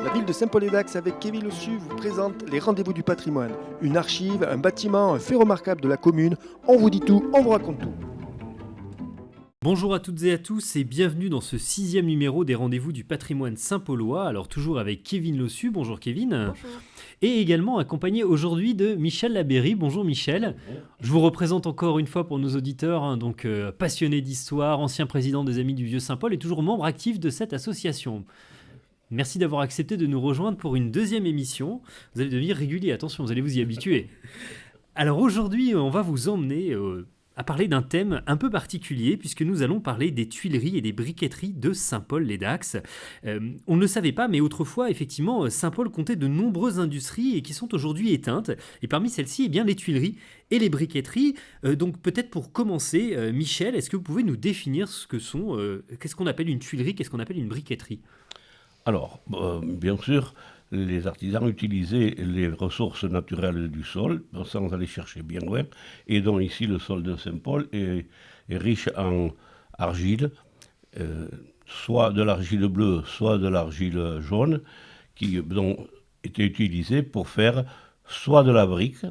La ville de Saint-Paul-et-Dax avec Kevin Lossu vous présente les rendez-vous du patrimoine. Une archive, un bâtiment, un fait remarquable de la commune. On vous dit tout, on vous raconte tout. Bonjour à toutes et à tous et bienvenue dans ce 6e numéro des rendez-vous du patrimoine Saint-Paulois. Alors toujours avec Kevin Lossu, bonjour Kevin. Bonjour. Et également accompagné aujourd'hui de Michel Labéry, bonjour Michel. Je vous représente encore une fois pour nos auditeurs, donc passionné d'histoire, ancien président des Amis du Vieux Saint-Paul et toujours membre actif de cette association. Merci d'avoir accepté de nous rejoindre pour une deuxième émission. Vous allez devenir régulier, attention, vous allez vous y habituer. Alors aujourd'hui, on va vous emmener à parler d'un thème un peu particulier puisque nous allons parler des tuileries et des briqueteries de Saint-Paul-les-Dax. On ne le savait pas, mais autrefois, effectivement, Saint-Paul comptait de nombreuses industries et qui sont aujourd'hui éteintes. Et parmi celles-ci, eh bien, les tuileries et les briqueteries. Donc peut-être pour commencer, Michel, est-ce que vous pouvez nous définir ce que sont, qu'est-ce qu'on appelle une tuilerie, qu'est-ce qu'on appelle une briqueterie ? Alors, bien sûr, les artisans utilisaient les ressources naturelles du sol sans aller chercher bien loin, et donc ici le sol de Saint-Paul est riche en argile, soit de l'argile bleue, soit de l'argile jaune, qui donc, était utilisée pour faire soit de la brique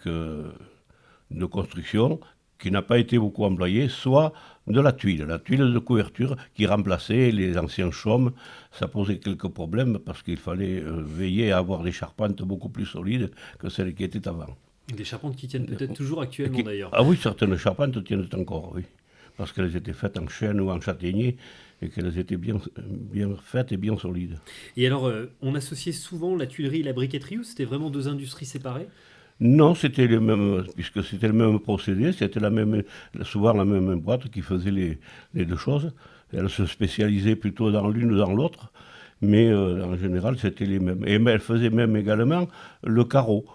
de construction, qui n'a pas été beaucoup employée, soit de la tuile de couverture qui remplaçait les anciens chaumes. Ça posait quelques problèmes parce qu'il fallait veiller à avoir des charpentes beaucoup plus solides que celles qui étaient avant. Des charpentes qui tiennent peut-être toujours actuellement d'ailleurs. Ah oui, certaines charpentes tiennent encore, oui. Parce qu'elles étaient faites en chêne ou en châtaignier et qu'elles étaient bien faites et bien solides. Et alors, on associait souvent la tuilerie et la briqueterie ou c'était vraiment deux industries séparées ? Non, c'était les mêmes, puisque c'était le même procédé, c'était souvent la même boîte qui faisait les deux choses. Elle se spécialisait plutôt dans l'une ou dans l'autre, mais en général, c'était les mêmes. Et elle faisait même également le carreau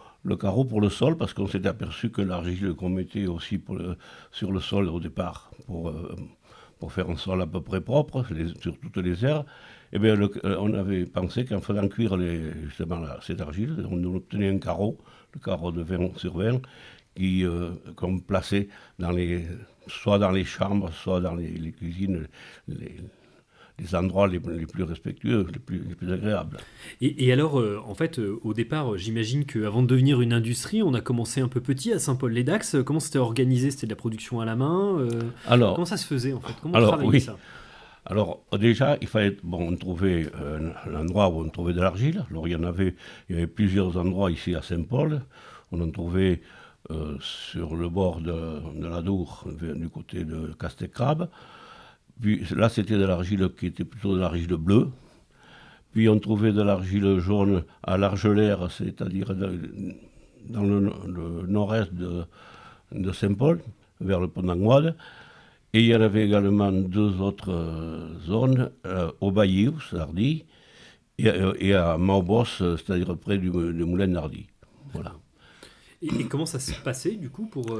pour le sol, parce qu'on s'était aperçu que l'argile qu'on mettait aussi sur le sol au départ, pour faire un sol à peu près propre, sur toutes les aires, eh bien, on avait pensé qu'en faisant cuire justement cette argile, on obtenait un carreau, le carreau de 20 sur 20, qu'on plaçait soit dans les chambres, soit dans les cuisines, les endroits les plus respectueux, les plus agréables. Et alors, en fait, au départ, j'imagine qu'avant de devenir une industrie, on a commencé un peu petit à Saint-Paul-les-Dax. Comment c'était organisé ? C'était de la production à la main comment ça se faisait en fait ? Comment on travaillait ça ? Alors déjà, il fallait on trouvait un endroit où on trouvait de l'argile. Alors il y avait plusieurs endroits ici à Saint-Paul. On en trouvait sur le bord de la Dour, du côté de Castecrabe. Puis là, c'était de l'argile qui était plutôt de l'argile bleue. Puis on trouvait de l'argile jaune à l'Argelère, c'est-à-dire dans le nord-est de Saint-Paul, vers le pont d'Angoide. Et il y en avait également deux autres zones, au Bailly, au Sardy, et à Maubos, c'est-à-dire près du moulin d'Hardy. Voilà. Et comment ça se passait, du coup, pour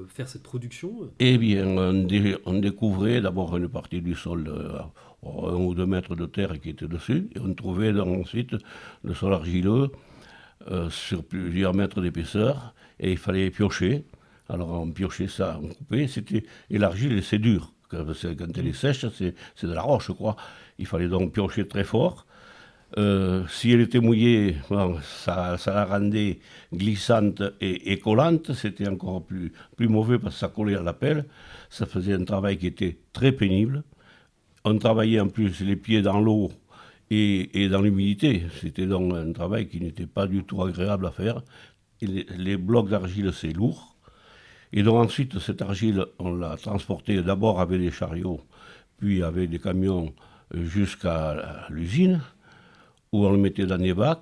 faire cette production ? Eh bien, on découvrait d'abord une partie du sol, 1 ou 2 mètres de terre qui était dessus, et on trouvait ensuite le sol argileux sur plusieurs mètres d'épaisseur, et il fallait piocher. Alors on piochait ça, on coupait, et l'argile c'est dur, quand elle est sèche, c'est de la roche, je crois. Il fallait donc piocher très fort. Si elle était mouillée, ça la rendait glissante et collante, c'était encore plus mauvais parce que ça collait à la pelle. Ça faisait un travail qui était très pénible. On travaillait en plus les pieds dans l'eau et dans l'humidité. C'était donc un travail qui n'était pas du tout agréable à faire. Et les blocs d'argile, c'est lourd. Et donc ensuite, cette argile, on l'a transportée d'abord avec des chariots, puis avec des camions jusqu'à l'usine, où on le mettait dans des bacs,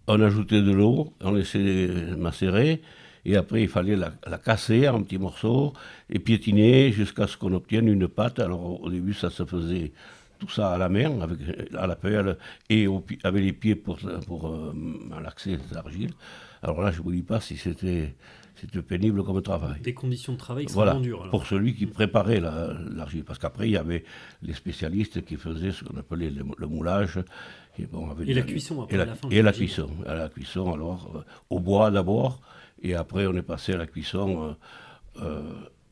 on ajoutait de l'eau, on laissait macérer, et après il fallait la casser en petits morceaux, et piétiner jusqu'à ce qu'on obtienne une pâte. Alors au début, ça se faisait tout ça à la main, à la pelle, et avec les pieds pour malaxer l'argile. Alors là, je ne vous dis pas si c'était pénible comme travail. Des conditions de travail extrêmement dures. Alors. Pour celui qui préparait l'argile. Parce qu'après, il y avait les spécialistes qui faisaient ce qu'on appelait le moulage. Et la cuisson après, à la fin. Et la cuisson. À la cuisson, alors, au bois d'abord, et après on est passé à la cuisson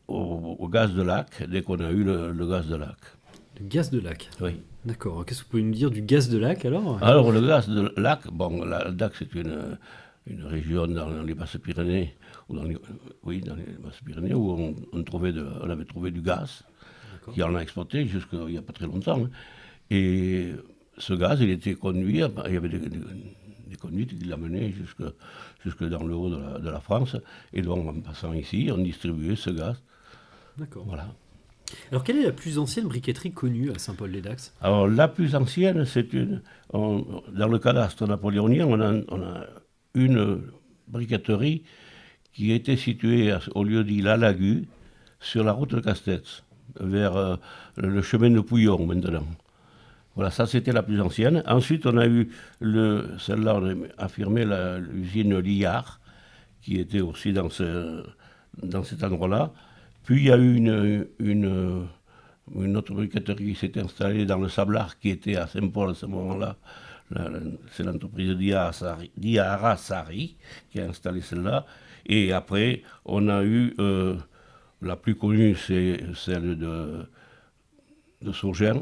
au gaz de lac, dès qu'on a eu le gaz de lac. Le gaz de lac. Oui. D'accord. Qu'est-ce que vous pouvez nous dire du gaz de lac alors? Alors, le gaz de lac, la Dax, c'est une région dans les Basses-Pyrénées, dans les Basses-Pyrénées, où on avait trouvé du gaz, qui en a exploité jusqu'il n'y a pas très longtemps. Hein. Et ce gaz, il était conduit, il y avait des conduites qui l'amenaient jusque dans le haut de la France. Et donc, en passant ici, on distribuait ce gaz. D'accord. Voilà. Alors, quelle est la plus ancienne briqueterie connue à Saint-Paul-les-Dax? Alors, la plus ancienne, dans le cadastre napoléonien, on a une briqueterie qui était située au lieu-dit La Lague, sur la route de Castets, vers le chemin de Pouillon maintenant. Voilà, ça c'était la plus ancienne. Ensuite, on a eu celle-là, on a affirmé l'usine Liard, qui était aussi dans cet endroit-là. Puis il y a eu une autre briqueterie qui s'est installée dans le Sablard, qui était à Saint-Paul à ce moment-là. C'est l'entreprise Diara Sari qui a installé celle-là. Et après, on a eu, la plus connue, c'est celle de Sourgène,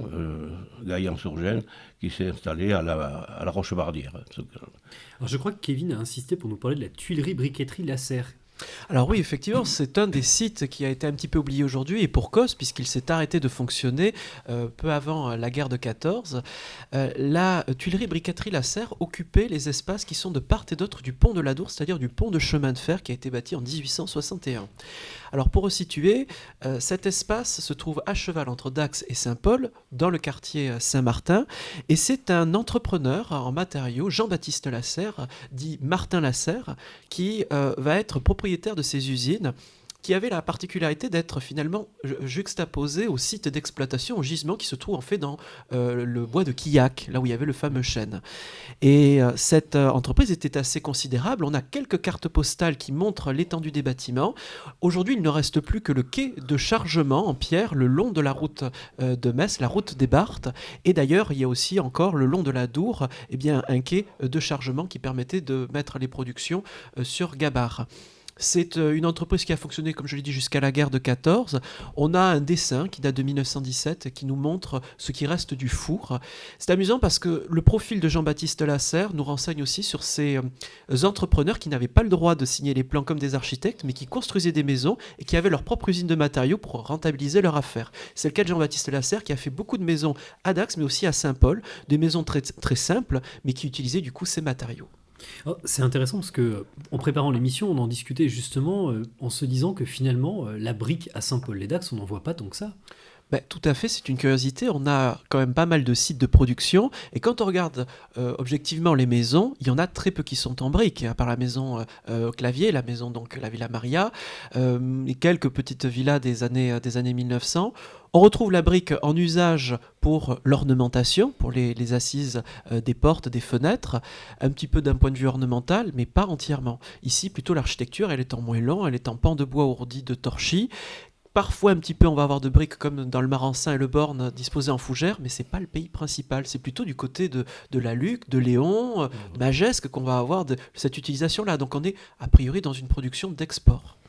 Gaillan-Sourgène, qui s'est installée à la Roche-Bardière. Alors, je crois que Kevin a insisté pour nous parler de la tuilerie-briqueterie Lasserre. Alors oui, effectivement, c'est un des sites qui a été un petit peu oublié aujourd'hui, et pour cause, puisqu'il s'est arrêté de fonctionner peu avant la guerre de 14. La tuilerie-briqueterie Lasserre occupait les espaces qui sont de part et d'autre du pont de l'Adour, c'est-à-dire du pont de chemin de fer qui a été bâti en 1861. Alors pour resituer, cet espace se trouve à cheval entre Dax et Saint-Paul, dans le quartier Saint-Martin, et c'est un entrepreneur en matériaux, Jean-Baptiste Lasserre, dit Martin Lasserre, qui va être propriétaire de ces usines, qui avait la particularité d'être finalement juxtaposé au site d'exploitation, au gisement qui se trouve en fait dans le bois de Quillac, là où il y avait le fameux chêne. Et cette entreprise était assez considérable. On a quelques cartes postales qui montrent l'étendue des bâtiments. Aujourd'hui, il ne reste plus que le quai de chargement en pierre le long de la route de Metz, la route des Barthes. Et d'ailleurs, il y a aussi encore le long de la Dour, un quai de chargement qui permettait de mettre les productions sur gabarre. C'est une entreprise qui a fonctionné, comme je l'ai dit, jusqu'à la guerre de 14. On a un dessin qui date de 1917 qui nous montre ce qui reste du four. C'est amusant parce que le profil de Jean-Baptiste Lasserre nous renseigne aussi sur ces entrepreneurs qui n'avaient pas le droit de signer les plans comme des architectes, mais qui construisaient des maisons et qui avaient leur propre usine de matériaux pour rentabiliser leur affaire. C'est le cas de Jean-Baptiste Lasserre qui a fait beaucoup de maisons à Dax, mais aussi à Saint-Paul, des maisons très, très simples, mais qui utilisaient du coup ces matériaux. Oh, c'est intéressant parce que en préparant l'émission, on en discutait justement en se disant que finalement, la brique à Saint-Paul-les-Dax, on n'en voit pas tant que ça. Ben, tout à fait, c'est une curiosité. On a quand même pas mal de sites de production. Et quand on regarde objectivement les maisons, il y en a très peu qui sont en briques, à part la maison Clavier, la maison donc la Villa Maria, et quelques petites villas des années 1900. On retrouve la brique en usage pour l'ornementation, pour les assises des portes, des fenêtres, un petit peu d'un point de vue ornemental, mais pas entièrement. Ici, plutôt l'architecture, elle est en moellon, elle est en pan de bois ourdi de torchis. Parfois, un petit peu, on va avoir de briques comme dans le Marensin et le Born disposées en fougères, mais ce n'est pas le pays principal. C'est plutôt du côté de la Luc, de Léon, de Magesque qu'on va avoir de cette utilisation-là. Donc on est a priori dans une production d'export.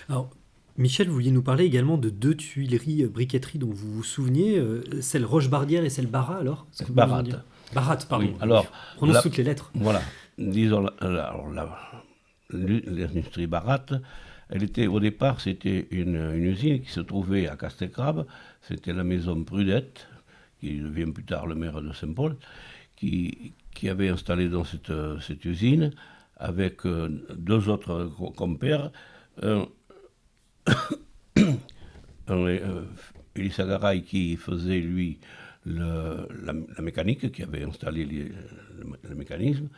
Alors, Michel, vous vouliez nous parler également de deux tuileries briqueteries dont vous vous souveniez, celle Roche-Bardière et celle Barra, alors? Barat. Barat, pardon. Oui, alors, prononce toutes les lettres. Voilà. Disons, l'industrie Barat, au départ, c'était une usine qui se trouvait à Castelcrabe. C'était la maison Prudette, qui devient plus tard le maire de Saint-Paul, qui avait installé dans cette usine avec deux autres compères. Elissa Garay qui faisait, lui, la mécanique, qui avait installé le mécanisme,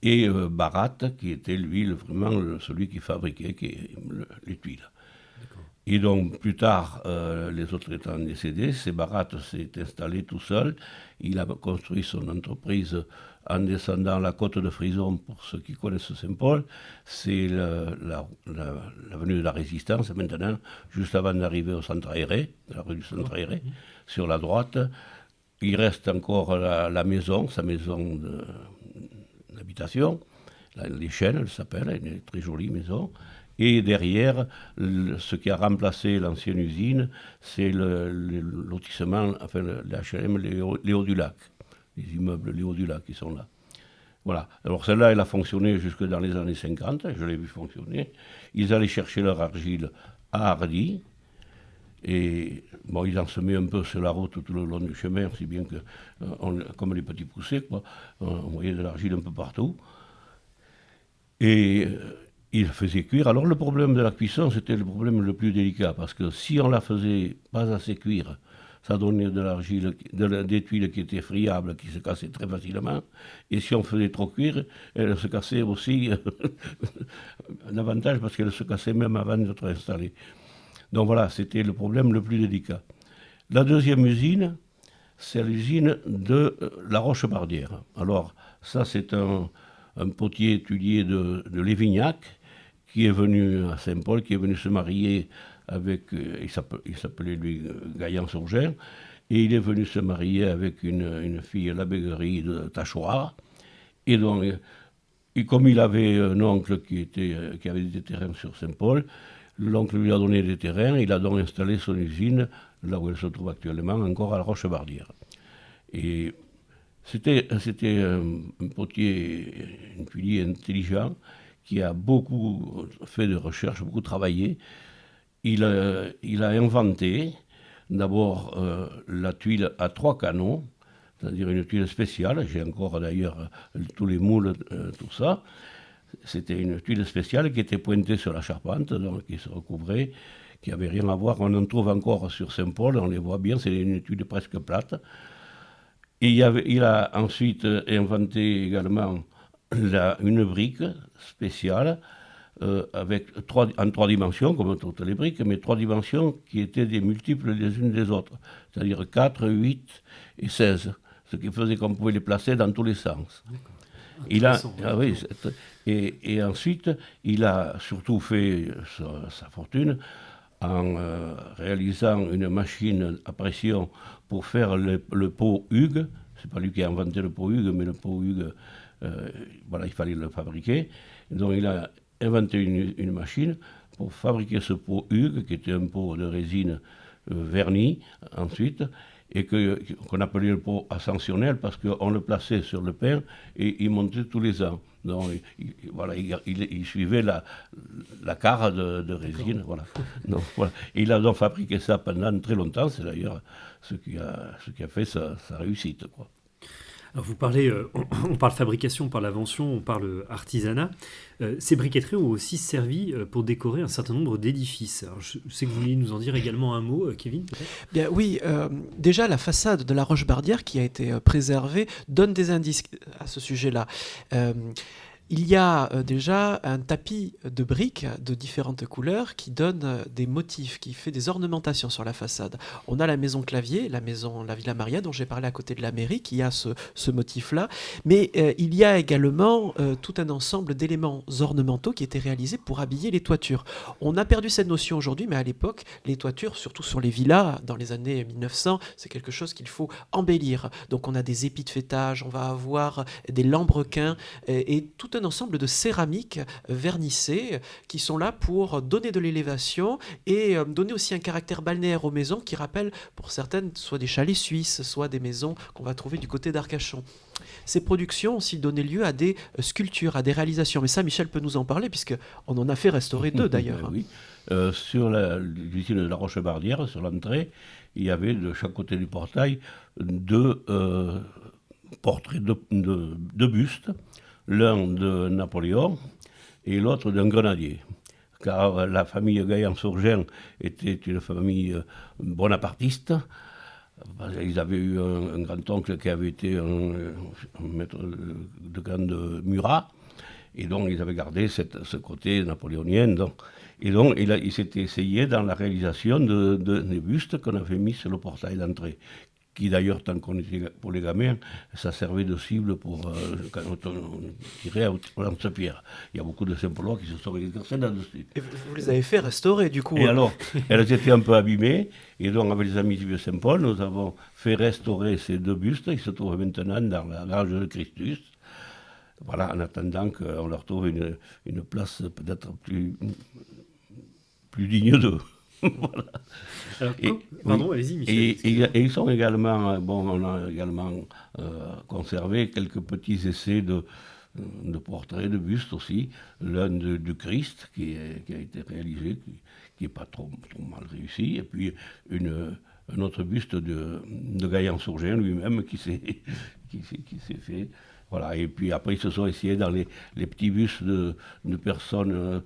et Barat, qui était, lui, vraiment celui qui fabriquait les tuiles. D'accord. Et donc, plus tard, les autres étant décédés, Barat s'est installé tout seul. Il a construit son entreprise en descendant la côte de Frison, pour ceux qui connaissent Saint-Paul. C'est l'avenue de la Résistance, maintenant, juste avant d'arriver au centre aéré, la rue du centre aéré, sur la droite. Il reste encore la maison, sa maison d'habitation. Les Chênes, elle s'appelle, une très jolie maison. Et derrière, ce qui a remplacé l'ancienne usine, c'est le lotissement, enfin l'HLM Léo du Lac, les immeubles Léo du Lac qui sont là. Voilà. Alors celle-là, elle a fonctionné jusque dans les années 50, je l'ai vu fonctionner. Ils allaient chercher leur argile à Hardy, et bon, ils en semaient un peu sur la route tout le long du chemin, si bien que, comme les petits poussés, quoi, on voyait de l'argile un peu partout. Et ils faisaient cuire. Alors le problème de la cuisson, c'était le problème le plus délicat, parce que si on la faisait pas assez cuire, ça donnait de l'argile, des tuiles qui étaient friables, qui se cassaient très facilement. Et si on faisait trop cuire, elles se cassaient aussi davantage parce qu'elles se cassaient même avant d'être installées. Donc voilà, c'était le problème le plus délicat. La deuxième usine, c'est l'usine de La Roche-Bardière. Alors ça, c'est un potier tuilier de Lévignac qui est venu à Saint-Paul, qui est venu se marier avec, il s'appelait lui Gaillan-Surgin, et il est venu se marier avec une fille Labéguerie de Tachoir. Et donc, comme il avait un oncle qui avait des terrains sur Saint-Paul, l'oncle lui a donné des terrains, il a donc installé son usine, là où elle se trouve actuellement, encore à La Roche-Bardière. Et c'était un potier, un tuilier intelligent, qui a beaucoup fait de recherche, beaucoup travaillé. Il a inventé d'abord la tuile à 3 canaux, c'est-à-dire une tuile spéciale. J'ai encore d'ailleurs tous les moules, tout ça. C'était une tuile spéciale qui était pointée sur la charpente, donc qui se recouvrait, qui n'avait rien à voir. On en trouve encore sur Saint-Paul, on les voit bien, c'est une tuile presque plate. Et il a ensuite inventé également une brique spéciale en 3 dimensions, comme toutes les briques, mais 3 dimensions qui étaient des multiples des unes des autres, c'est-à-dire 4, 8 et 16, ce qui faisait qu'on pouvait les placer dans tous les sens. Et ensuite, il a surtout fait sa fortune en réalisant une machine à pression pour faire le pot Hugues. C'est pas lui qui a inventé le pot Hugues, mais le pot Hugues, il fallait le fabriquer. Donc il a inventé une machine pour fabriquer ce pot Hugues, qui était un pot de résine verni ensuite, et qu'on appelait le pot ascensionnel parce qu'on le plaçait sur le pain et il montait tous les ans. Donc il suivait la carre de résine. Voilà. Donc, voilà. Et il a donc fabriqué ça pendant très longtemps, c'est d'ailleurs ce qui a fait sa réussite, quoi. Alors vous parlez, on parle fabrication, on parle invention, on parle artisanat. Ces briqueteries ont aussi servi pour décorer un certain nombre d'édifices. Alors je sais que vous vouliez nous en dire également un mot, Kevin, peut-être ? Bien oui, déjà la façade de la Roche-Bardière qui a été préservée donne des indices à ce sujet-là. Il y a déjà un tapis de briques de différentes couleurs qui donne des motifs, qui fait des ornementations sur la façade. On a la maison Clavier, la Villa Maria dont j'ai parlé à côté de la mairie, qui a ce motif-là. Mais il y a également tout un ensemble d'éléments ornementaux qui étaient réalisés pour habiller les toitures. On a perdu cette notion aujourd'hui, mais à l'époque, les toitures, surtout sur les villas, dans les années 1900, c'est quelque chose qu'il faut embellir. Donc on a des épis de fêtage, on va avoir des lambrequins et tout un ensemble de céramiques vernissées qui sont là pour donner de l'élévation et donner aussi un caractère balnéaire aux maisons qui rappellent pour certaines soit des chalets suisses, soit des maisons qu'on va trouver du côté d'Arcachon. Ces productions ont aussi donné lieu à des sculptures, à des réalisations. Mais ça, Michel peut nous en parler puisqu'on en a fait restaurer 2 d'ailleurs. Oui. Sur l'usine de la Roche-Bardière, sur l'entrée, il y avait de chaque côté du portail 2 portraits de bustes, l'un de Napoléon et l'autre d'un grenadier. Car la famille Gaillan-Surgin était une famille bonapartiste. Ils avaient eu un grand-oncle qui avait été un maître de camp de Murat, et donc ils avaient gardé ce côté napoléonien. Et donc il s'était essayé dans la réalisation des bustes qu'on avait mis sur le portail d'entrée, qui d'ailleurs, tant qu'on était pour les gamins, ça servait de cible pour quand on tirait au lance-pierre. Il y a beaucoup de Saint-Paulois qui se sont exercés là-dessus. Et vous les avez fait restaurer, du coup. Et alors, elles étaient un peu abîmées, et donc avec les amis du Vieux-Saint-Paul, nous avons fait restaurer ces 2 bustes. Ils se trouvent maintenant dans la grange de Christus. Voilà, en attendant qu'on leur trouve une place peut-être plus digne d'eux. Voilà. Alors, Et- pardon, oui. allez-y, Michel. Et ils sont également, on a également conservé quelques petits essais de portraits, de bustes aussi. L'un du Christ qui a été réalisé, qui n'est pas trop mal réussi. Et puis un autre buste de Gaillan-Surgin lui-même qui s'est fait. Voilà. Et puis après, ils se sont essayés dans les petits bustes de personnes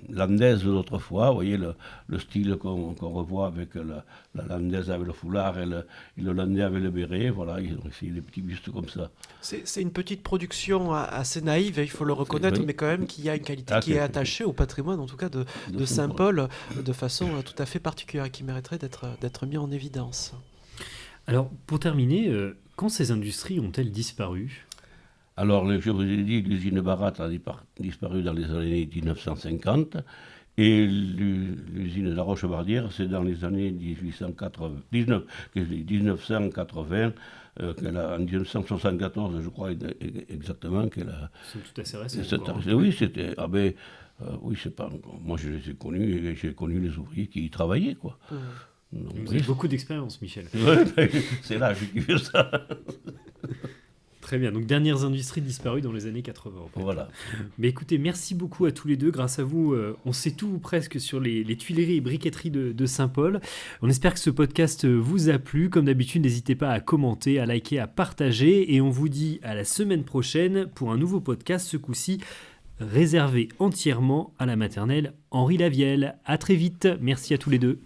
landaises d'autrefois. Vous voyez le style qu'on revoit avec la landaise avec le foulard et le landais avec le béret. Voilà, ils ont essayé des petits bustes comme ça. C'est une petite production assez naïve, il faut le reconnaître, Oui. mais quand même qui a une qualité qui est attachée au patrimoine, en tout cas de De Saint-Paul, de façon tout à fait particulière et qui mériterait d'être mis en évidence. Alors, pour terminer, quand ces industries ont-elles disparu? Alors, je vous ai dit, l'usine Barat a disparu dans les années 1950 et l'usine de la Roche-Bardière, c'est dans les années 1980, en 1974, je crois exactement, qu'elle a... C'est tout assez récent. Oui, c'était... oui, c'est pas... Moi, je les ai connus et j'ai connu les ouvriers qui y travaillaient, quoi. Donc, Vous avez beaucoup d'expérience, Michel. ouais, c'est l'âge qui fait ça. Très bien, donc dernières industries disparues dans les années 80. En fait. Voilà. Mais écoutez, merci beaucoup à tous les deux. Grâce à vous, on sait tout presque sur les tuileries et briqueteries de Saint-Paul. On espère que ce podcast vous a plu. Comme d'habitude, n'hésitez pas à commenter, à liker, à partager. Et on vous dit à la semaine prochaine pour un nouveau podcast, ce coup-ci réservé entièrement à la maternelle Henri Lavielle. À très vite. Merci à tous les deux.